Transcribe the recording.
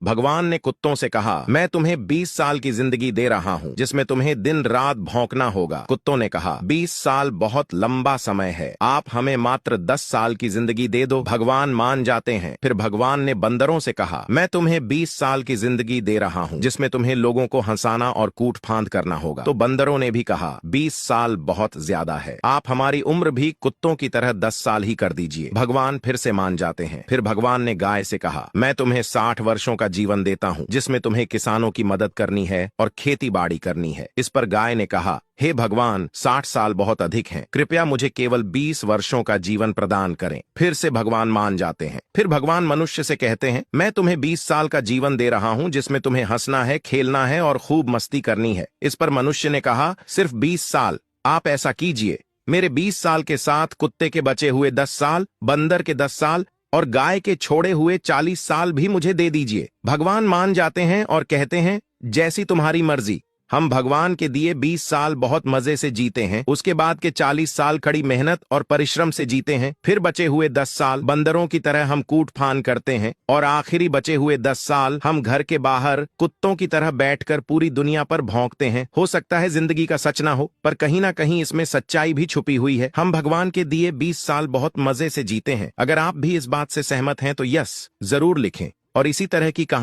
भगवान ने कुत्तों से कहा, मैं तुम्हें 20 साल की जिंदगी दे रहा हूँ जिसमें तुम्हें दिन रात भौंकना होगा। कुत्तों ने कहा, 20 साल बहुत लंबा समय है, आप हमें मात्र 10 साल की जिंदगी दे दो। भगवान मान जाते हैं। फिर भगवान ने बंदरों से कहा, मैं तुम्हें 20 साल की जिंदगी दे रहा हूँ जिसमें तुम्हें लोगों को हंसाना और कूट फांद करना होगा। तो बंदरों ने भी कहा, 20 साल बहुत ज्यादा है, आप हमारी उम्र भी कुत्तों की तरह 10 साल ही कर दीजिए। भगवान फिर से मान जाते हैं। फिर भगवान ने गाय से कहा, मैं तुम्हें 60 वर्षों का जीवन देता हूँ जिसमें तुम्हें किसानों की मदद करनी है और खेती बाड़ी करनी है। इस पर गाय ने कहा, हे भगवान, 60 साल बहुत अधिक हैं, कृपया मुझे केवल 20 वर्षों का जीवन प्रदान करें। फिर से भगवान मान जाते हैं। फिर भगवान मनुष्य से कहते हैं, मैं तुम्हें 20 साल का जीवन दे रहा हूं जिसमें तुम्हें हंसना है, खेलना है और खूब मस्ती करनी है। इस पर मनुष्य ने कहा, सिर्फ 20 साल, आप ऐसा कीजिए, मेरे 20 साल के साथ कुत्ते के बचे हुए 10 साल, बंदर के 10 साल और गाय के छोड़े हुए 40 साल भी मुझे दे दीजिए। भगवान मान जाते हैं और कहते हैं, जैसी तुम्हारी मर्जी। हम भगवान के दिए 20 साल बहुत मजे से जीते हैं, उसके बाद के 40 साल कड़ी मेहनत और परिश्रम से जीते हैं, फिर बचे हुए 10 साल बंदरों की तरह हम कूट फान करते हैं और आखिरी बचे हुए 10 साल हम घर के बाहर कुत्तों की तरह बैठकर पूरी दुनिया पर भौंकते हैं। हो सकता है जिंदगी का सच ना हो, पर कहीं ना कहीं इसमें सच्चाई भी छुपी हुई है। हम भगवान के दिए 20 साल बहुत मजे से जीते हैं। अगर आप भी इस बात से सहमत हैं तो यस जरूर लिखें और इसी तरह की कहानी